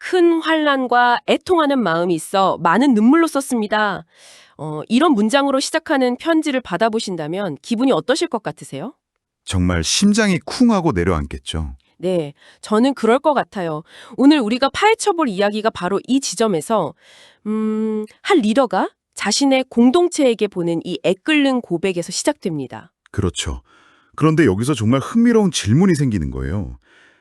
큰 환란과 애통하는 마음이 있어 많은 눈물로 썼습니다. 이런 문장으로 시작하는 편지를 받아보신다면 기분이 어떠실 것 같으세요? 정말 심장이 쿵하고 내려앉겠죠. 네, 저는 그럴 것 같아요. 오늘 우리가 파헤쳐볼 이야기가 바로 이 지점에서, 한 리더가 자신의 공동체에게 보낸 이 애끓는 고백에서 시작됩니다. 그렇죠. 그런데 여기서 정말 흥미로운 질문이 생기는 거예요.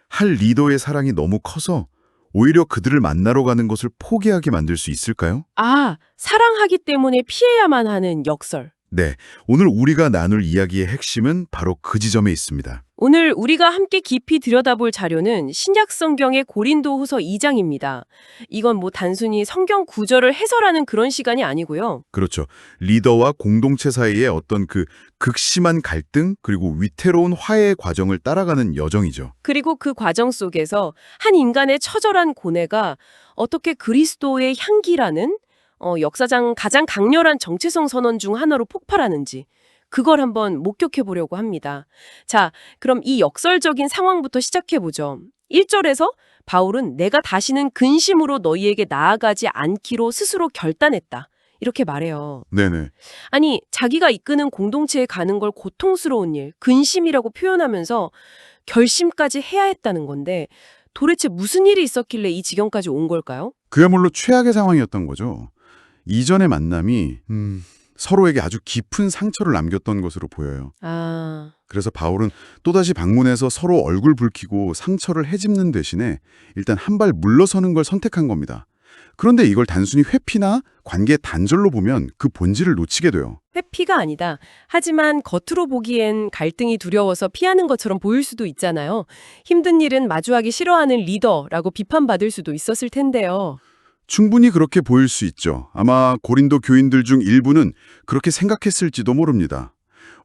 할 리더의 사랑이 너무 커서 오히려 그들을 만나러 가는 것을 포기하게 만들 수 있을까요? 아, 사랑하기 때문에 피해야만 하는 역설. 네, 오늘 우리가 나눌 이야기의 핵심은 바로 그 지점에 있습니다. 오늘 우리가 함께 깊이 들여다볼 자료는 신약 성경의 고린도후서 2장입니다. 이건 단순히 성경 구절을 해설하는 그런 시간이 아니고요. 그렇죠. 리더와 공동체 사이의 어떤 그 극심한 갈등 그리고 위태로운 화해의 과정을 따라가는 여정이죠. 그리고 그 과정 속에서 한 인간의 처절한 고뇌가 어떻게 그리스도의 향기라는 역사상 가장 강렬한 정체성 선언 중 하나로 폭발하는지 그걸 한번 목격해 보려고 합니다. 자, 그럼 이 역설적인 상황부터 시작해 보죠. 1절에서 바울은 내가 다시는 근심으로 너희에게 나아가지 않기로 스스로 결단했다. 이렇게 말해요. 네네. 아니, 자기가 이끄는 공동체에 가는 걸 고통스러운 일, 근심이라고 표현하면서 결심까지 해야 했다는 건데 도대체 무슨 일이 있었길래 이 지경까지 온 걸까요? 그야말로 최악의 상황이었던 거죠. 이전의 만남이 서로에게 아주 깊은 상처를 남겼던 것으로 보여요. 아, 그래서 바울은 또다시 방문해서 서로 얼굴 붉히고 상처를 헤집는 대신에 일단 한 발 물러서는 걸 선택한 겁니다. 그런데 이걸 단순히 회피나 관계 단절로 보면 그 본질을 놓치게 돼요. 회피가 아니다. 하지만 겉으로 보기엔 갈등이 두려워서 피하는 것처럼 보일 수도 있잖아요. 힘든 일은 마주하기 싫어하는 리더라고 비판받을 수도 있었을 텐데요. 충분히 그렇게 보일 수 있죠. 아마 고린도 교인들 중 일부는 그렇게 생각했을지도 모릅니다.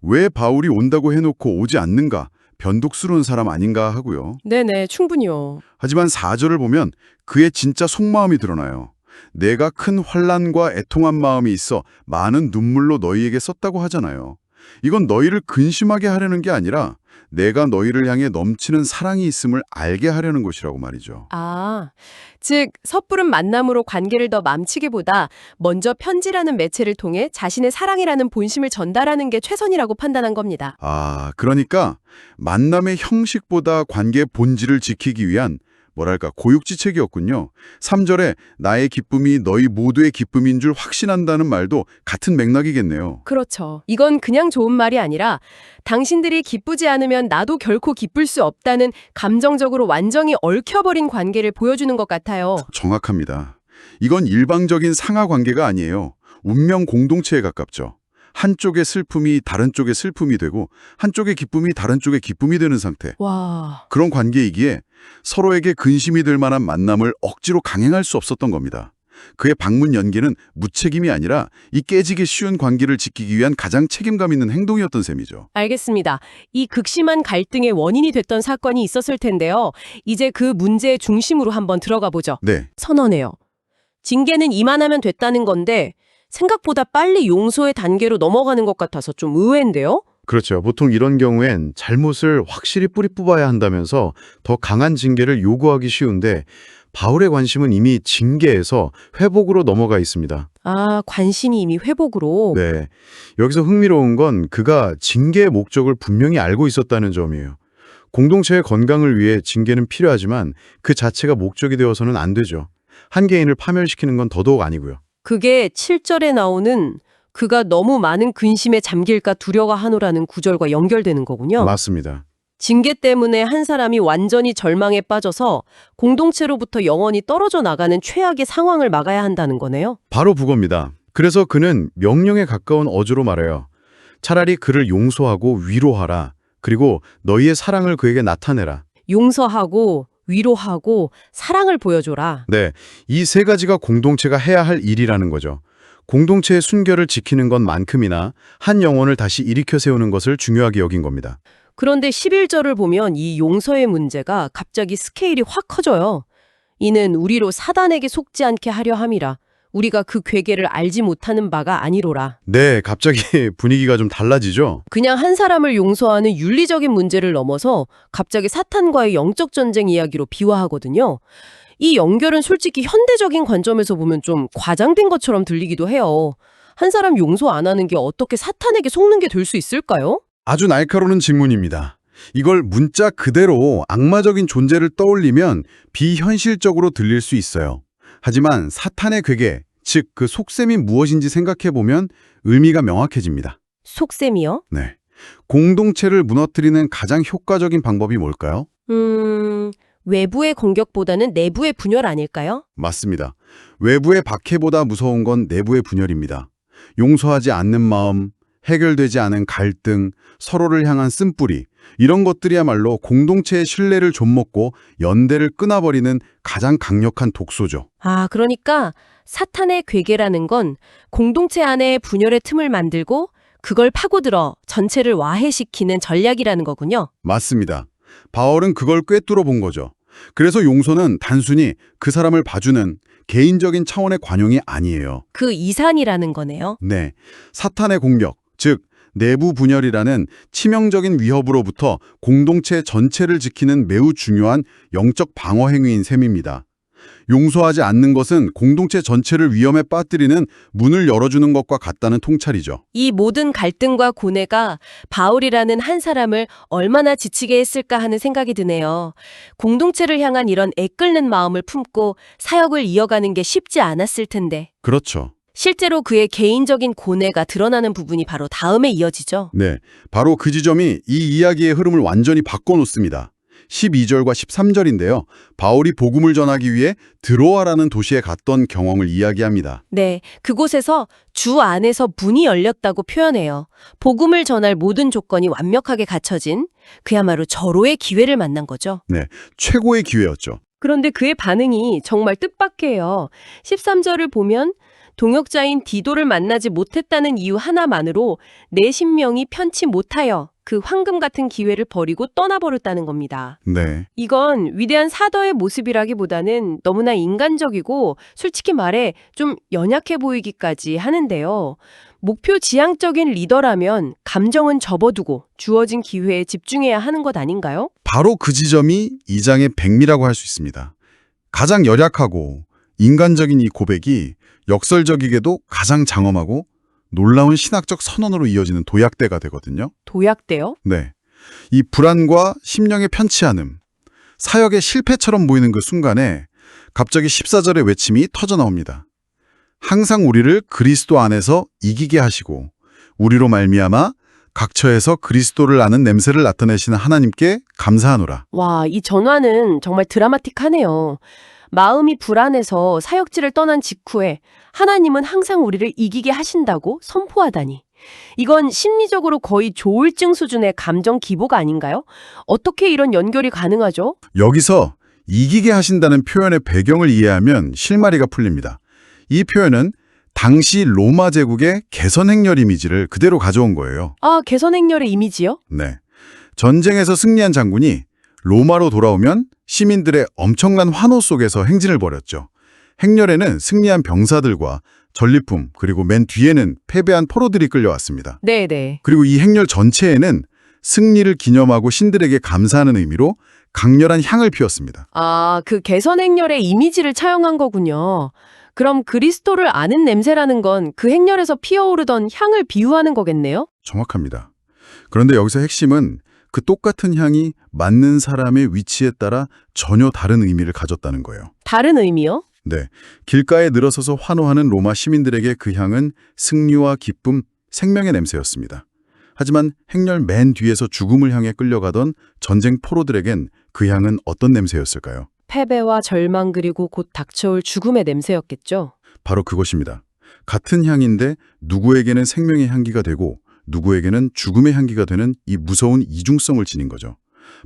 왜 바울이 온다고 해놓고 오지 않는가? 변덕스러운 사람 아닌가 하고요. 네네, 충분히요. 하지만 4절을 보면 그의 진짜 속마음이 드러나요. 내가 큰 환난과 애통한 마음이 있어 많은 눈물로 너희에게 썼다고 하잖아요. 이건 너희를 근심하게 하려는 게 아니라 내가 너희를 향해 넘치는 사랑이 있음을 알게 하려는 것이라고 말이죠. 아, 즉 섣부른 만남으로 관계를 더 망치기보다 먼저 편지라는 매체를 통해 자신의 사랑이라는 본심을 전달하는 게 최선이라고 판단한 겁니다. 아, 그러니까 만남의 형식보다 관계의 본질을 지키기 위한 뭐랄까 고육지책이었군요. 3절에 나의 기쁨이 너희 모두의 기쁨인 줄 확신한다는 말도 같은 맥락이겠네요. 그렇죠. 이건 그냥 좋은 말이 아니라 당신들이 기쁘지 않으면 나도 결코 기쁠 수 없다는 감정적으로 완전히 얽혀버린 관계를 보여주는 것 같아요. 정확합니다. 이건 일방적인 상하 관계가 아니에요. 운명 공동체에 가깝죠. 한쪽의 슬픔이 다른 쪽의 슬픔이 되고 한쪽의 기쁨이 다른 쪽의 기쁨이 되는 상태. 와, 그런 관계이기에 서로에게 근심이 될 만한 만남을 억지로 강행할 수 없었던 겁니다. 그의 방문 연기는 무책임이 아니라 이 깨지기 쉬운 관계를 지키기 위한 가장 책임감 있는 행동이었던 셈이죠. 알겠습니다. 이 극심한 갈등의 원인이 됐던 사건이 있었을 텐데요. 이제 그 문제의 중심으로 한번 들어가 보죠. 네, 선언해요. 징계는 이만하면 됐다는 건데 생각보다 빨리 용서의 단계로 넘어가는 것 같아서 좀 의외인데요? 그렇죠. 보통 이런 경우엔 잘못을 확실히 뿌리 뽑아야 한다면서 더 강한 징계를 요구하기 쉬운데 바울의 관심은 이미 징계에서 회복으로 넘어가 있습니다. 아, 관심이 이미 회복으로. 네. 여기서 흥미로운 건 그가 징계의 목적을 분명히 알고 있었다는 점이에요. 공동체의 건강을 위해 징계는 필요하지만 그 자체가 목적이 되어서는 안 되죠. 한 개인을 파멸시키는 건 더더욱 아니고요. 그게 7절에 나오는 그가 너무 많은 근심에 잠길까 두려워하노라는 구절과 연결되는 거군요. 맞습니다. 징계 때문에 한 사람이 완전히 절망에 빠져서 공동체로부터 영원히 떨어져 나가는 최악의 상황을 막아야 한다는 거네요. 바로 그겁니다. 그래서 그는 명령에 가까운 어조로 말해요. 차라리 그를 용서하고 위로하라. 그리고 너희의 사랑을 그에게 나타내라. 용서하고 위로하고 사랑을 보여줘라. 네, 이 세 가지가 공동체가 해야 할 일이라는 거죠. 공동체의 순결을 지키는 것만큼이나 한 영혼을 다시 일으켜 세우는 것을 중요하게 여긴 겁니다. 그런데 11절을 보면 이 용서의 문제가 갑자기 스케일이 확 커져요. 이는 우리로 사단에게 속지 않게 하려 함이라. 우리가 그 괴계를 알지 못하는 바가 아니로라. 네, 갑자기 분위기가 좀 달라지죠? 그냥 한 사람을 용서하는 윤리적인 문제를 넘어서 갑자기 사탄과의 영적 전쟁 이야기로 비화하거든요. 이 연결은 솔직히 현대적인 관점에서 보면 좀 과장된 것처럼 들리기도 해요. 한 사람 용서 안 하는 게 어떻게 사탄에게 속는 게 될 수 있을까요? 아주 날카로운 질문입니다. 이걸 문자 그대로 악마적인 존재를 떠올리면 비현실적으로 들릴 수 있어요. 하지만 사탄의 괴계, 즉 그 속셈이 무엇인지 생각해보면 의미가 명확해집니다. 속셈이요? 네. 공동체를 무너뜨리는 가장 효과적인 방법이 뭘까요? 외부의 공격보다는 내부의 분열 아닐까요? 맞습니다. 외부의 박해보다 무서운 건 내부의 분열입니다. 용서하지 않는 마음, 해결되지 않은 갈등, 서로를 향한 쓴뿌리, 이런 것들이야말로 공동체의 신뢰를 좀먹고 연대를 끊어버리는 가장 강력한 독소죠. 아, 그러니까 사탄의 괴계라는 건 공동체 안에 분열의 틈을 만들고 그걸 파고들어 전체를 와해시키는 전략이라는 거군요. 맞습니다. 바울은 그걸 꿰뚫어 본 거죠. 그래서 용서는 단순히 그 사람을 봐주는 개인적인 차원의 관용이 아니에요. 그 이상이라는 거네요. 네, 사탄의 공격, 즉 내부 분열이라는 치명적인 위협으로부터 공동체 전체를 지키는 매우 중요한 영적 방어 행위인 셈입니다. 용서하지 않는 것은 공동체 전체를 위험에 빠뜨리는 문을 열어주는 것과 같다는 통찰이죠. 이 모든 갈등과 고뇌가 바울이라는 한 사람을 얼마나 지치게 했을까 하는 생각이 드네요. 공동체를 향한 이런 애끓는 마음을 품고 사역을 이어가는 게 쉽지 않았을 텐데. 그렇죠. 실제로 그의 개인적인 고뇌가 드러나는 부분이 바로 다음에 이어지죠. 네, 바로 그 지점이 이 이야기의 흐름을 완전히 바꿔놓습니다. 12절과 13절인데요. 바울이 복음을 전하기 위해 드로아라는 도시에 갔던 경험을 이야기합니다. 네, 그곳에서 주 안에서 문이 열렸다고 표현해요. 복음을 전할 모든 조건이 완벽하게 갖춰진 그야말로 절호의 기회를 만난 거죠. 네, 최고의 기회였죠. 그런데 그의 반응이 정말 뜻밖해요. 13절을 보면 동역자인 디도를 만나지 못했다는 이유 하나만으로 내 신명이 편치 못하여 그 황금 같은 기회를 버리고 떠나버렸다는 겁니다. 네, 이건 위대한 사도의 모습이라기보다는 너무나 인간적이고 솔직히 말해 좀 연약해 보이기까지 하는데요. 목표 지향적인 리더라면 감정은 접어두고 주어진 기회에 집중해야 하는 것 아닌가요? 바로 그 지점이 이 장의 백미라고 할 수 있습니다. 가장 열약하고 인간적인 이 고백이 역설적이게도 가장 장엄하고 놀라운 신학적 선언으로 이어지는 도약대가 되거든요. 도약돼요? 네, 이 불안과 심령의 편치않음, 사역의 실패처럼 보이는 그 순간에 갑자기 14절의 외침이 터져나옵니다. 항상 우리를 그리스도 안에서 이기게 하시고 우리로 말미암아 각처에서 그리스도를 아는 냄새를 나타내시는 하나님께 감사하노라. 와, 이 전화는 정말 드라마틱하네요. 마음이 불안해서 사역지를 떠난 직후에 하나님은 항상 우리를 이기게 하신다고 선포하다니. 이건 심리적으로 거의 조울증 수준의 감정 기복 아닌가요? 어떻게 이런 연결이 가능하죠? 여기서 이기게 하신다는 표현의 배경을 이해하면 실마리가 풀립니다. 이 표현은 당시 로마 제국의 개선 행렬 이미지를 그대로 가져온 거예요. 아, 개선 행렬의 이미지요? 네, 전쟁에서 승리한 장군이 로마로 돌아오면 시민들의 엄청난 환호 속에서 행진을 벌였죠. 행렬에는 승리한 병사들과 전리품, 그리고 맨 뒤에는 패배한 포로들이 끌려왔습니다. 네네. 그리고 이 행렬 전체에는 승리를 기념하고 신들에게 감사하는 의미로 강렬한 향을 피웠습니다. 아, 그 개선 행렬의 이미지를 차용한 거군요. 그럼 그리스도를 아는 냄새라는 건 그 행렬에서 피어오르던 향을 비유하는 거겠네요? 정확합니다. 그런데 여기서 핵심은 그 똑같은 향이 맞는 사람의 위치에 따라 전혀 다른 의미를 가졌다는 거예요. 다른 의미요? 네, 길가에 늘어서서 환호하는 로마 시민들에게 그 향은 승리와 기쁨, 생명의 냄새였습니다. 하지만 행렬 맨 뒤에서 죽음을 향해 끌려가던 전쟁 포로들에겐 그 향은 어떤 냄새였을까요? 패배와 절망 그리고 곧 닥쳐올 죽음의 냄새였겠죠? 바로 그것입니다. 같은 향인데 누구에게는 생명의 향기가 되고 누구에게는 죽음의 향기가 되는 이 무서운 이중성을 지닌 거죠.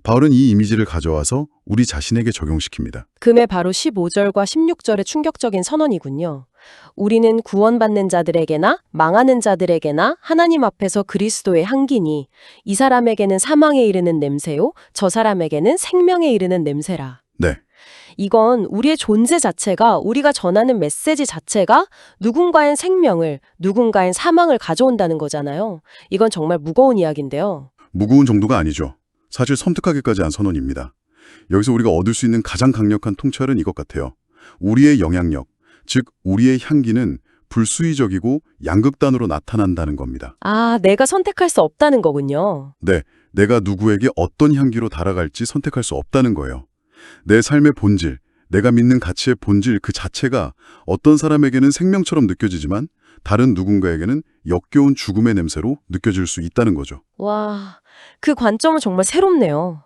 바울은 이 이미지를 가져와서 우리 자신에게 적용시킵니다. 금의 바로 15절과 16절의 충격적인 선언이군요. 우리는 구원받는 자들에게나 망하는 자들에게나 하나님 앞에서 그리스도의 향기니 이 사람에게는 사망에 이르는 냄새요 저 사람에게는 생명에 이르는 냄새라. 네, 이건 우리의 존재 자체가 우리가 전하는 메시지 자체가 누군가의 생명을 누군가의 사망을 가져온다는 거잖아요. 이건 정말 무거운 이야기인데요. 무거운 정도가 아니죠. 사실 섬뜩하기까지 한 선언입니다. 여기서 우리가 얻을 수 있는 가장 강력한 통찰은 이것 같아요. 우리의 영향력, 즉 우리의 향기는 불수의적이고 양극단으로 나타난다는 겁니다. 아, 내가 선택할 수 없다는 거군요. 네, 내가 누구에게 어떤 향기로 달아갈지 선택할 수 없다는 거예요. 내 삶의 본질, 내가 믿는 가치의 본질 그 자체가 어떤 사람에게는 생명처럼 느껴지지만 다른 누군가에게는 역겨운 죽음의 냄새로 느껴질 수 있다는 거죠. 와, 그 관점은 정말 새롭네요.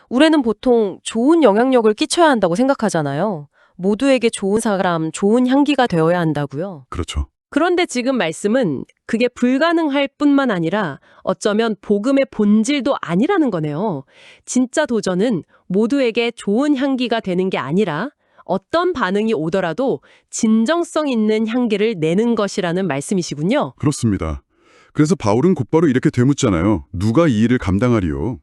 우리는 보통 좋은 영향력을 끼쳐야 한다고 생각하잖아요. 모두에게 좋은 사람, 좋은 향기가 되어야 한다고요. 그렇죠. 그런데 지금 말씀은 그게 불가능할 뿐만 아니라 어쩌면 복음의 본질도 아니라는 거네요. 진짜 도전은 모두에게 좋은 향기가 되는 게 아니라 어떤 반응이 오더라도 진정성 있는 향기를 내는 것이라는 말씀이시군요. 그렇습니다. 그래서 바울은 곧바로 이렇게 되묻잖아요. 누가 이 일을 감당하리요?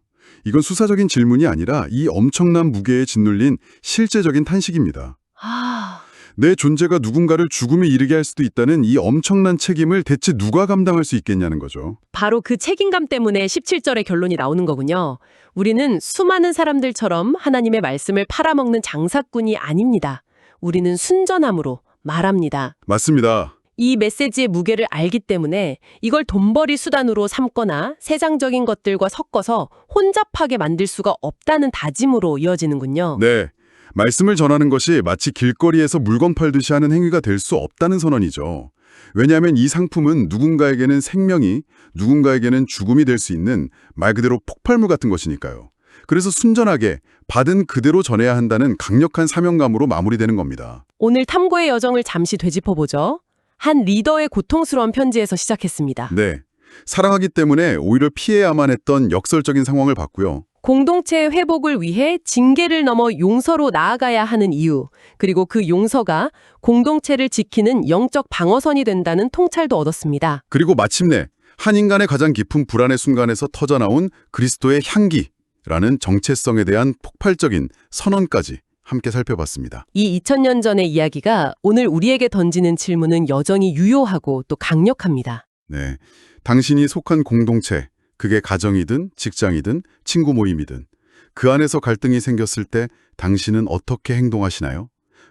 이건 수사적인 질문이 아니라 이 엄청난 무게에 짓눌린 실제적인 탄식입니다. 아, 내 존재가 누군가를 죽음에 이르게 할 수도 있다는 이 엄청난 책임을 대체 누가 감당할 수 있겠냐는 거죠. 바로 그 책임감 때문에 17절의 결론이 나오는 거군요. 우리는 수많은 사람들처럼 하나님의 말씀을 팔아먹는 장사꾼이 아닙니다. 우리는 순전함으로 말합니다. 맞습니다. 이 메시지의 무게를 알기 때문에 이걸 돈벌이 수단으로 삼거나 세상적인 것들과 섞어서 혼잡하게 만들 수가 없다는 다짐으로 이어지는군요. 네. 말씀을 전하는 것이 마치 길거리에서 물건 팔듯이 하는 행위가 될 수 없다는 선언이죠. 왜냐하면 이 상품은 누군가에게는 생명이, 누군가에게는 죽음이 될 수 있는 말 그대로 폭발물 같은 것이니까요. 그래서 순전하게 받은 그대로 전해야 한다는 강력한 사명감으로 마무리되는 겁니다. 오늘 탐구의 여정을 잠시 되짚어보죠. 한 리더의 고통스러운 편지에서 시작했습니다. 네. 사랑하기 때문에 오히려 피해야만 했던 역설적인 상황을 봤고요. 공동체의 회복을 위해 징계를 넘어 용서로 나아가야 하는 이유, 그리고 그 용서가 공동체를 지키는 영적 방어선이 된다는 통찰도 얻었습니다. 그리고 마침내 한 인간의 가장 깊은 불안의 순간에서 터져나온 그리스도의 향기라는 정체성에 대한 폭발적인 선언까지 함께 살펴봤습니다. 이 2000년 전의 이야기가 오늘 우리에게 던지는 질문은 여전히 유효하고 또 강력합니다. 네, 당신이 속한 공동체, 그게 가정이든 직장이든 친구 모임이든 그 안에서 갈등이 생겼을 때 당신은 어떻게 행동하시나요?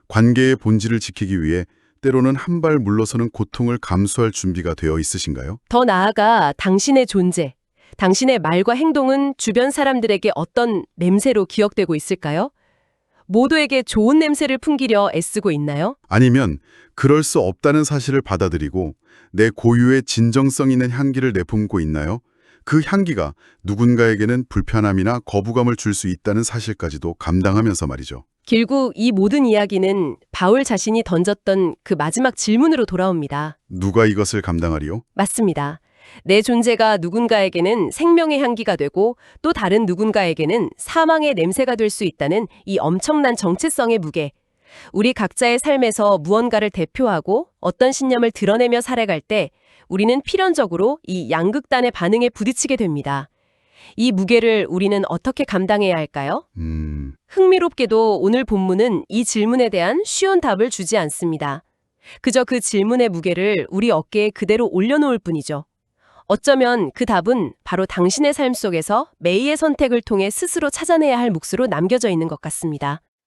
관계의 본질을 지키기 위해 때로는 한 발 물러서는 고통을 감수할 준비가 되어 있으신가요? 더 나아가 당신의 존재, 당신의 말과 행동은 주변 사람들에게 어떤 냄새로 기억되고 있을까요? 모두에게 좋은 냄새를 풍기려 애쓰고 있나요? 아니면 그럴 수 없다는 사실을 받아들이고 내 고유의 진정성 있는 향기를 내뿜고 있나요? 그 향기가 누군가에게는 불편함이나 거부감을 줄 수 있다는 사실까지도 감당하면서 말이죠. 결국 이 모든 이야기는 바울 자신이 던졌던 그 마지막 질문으로 돌아옵니다. 누가 이것을 감당하리요? 맞습니다. 내 존재가 누군가에게는 생명의 향기가 되고 또 다른 누군가에게는 사망의 냄새가 될 수 있다는 이 엄청난 정체성의 무게. 우리 각자의 삶에서 무언가를 대표하고 어떤 신념을 드러내며 살아갈 때 우리는 필연적으로 이 양극단의 반응에 부딪히게 됩니다. 이 무게를 우리는 어떻게 감당해야 할까요? 흥미롭게도 오늘 본문은 이 질문에 대한 쉬운 답을 주지 않습니다. 그저 그 질문의 무게를 우리 어깨에 그대로 올려놓을 뿐이죠. 어쩌면 그 답은 바로 당신의 삶 속에서 매일의 선택을 통해 스스로 찾아내야 할 몫으로 남겨져 있는 것 같습니다.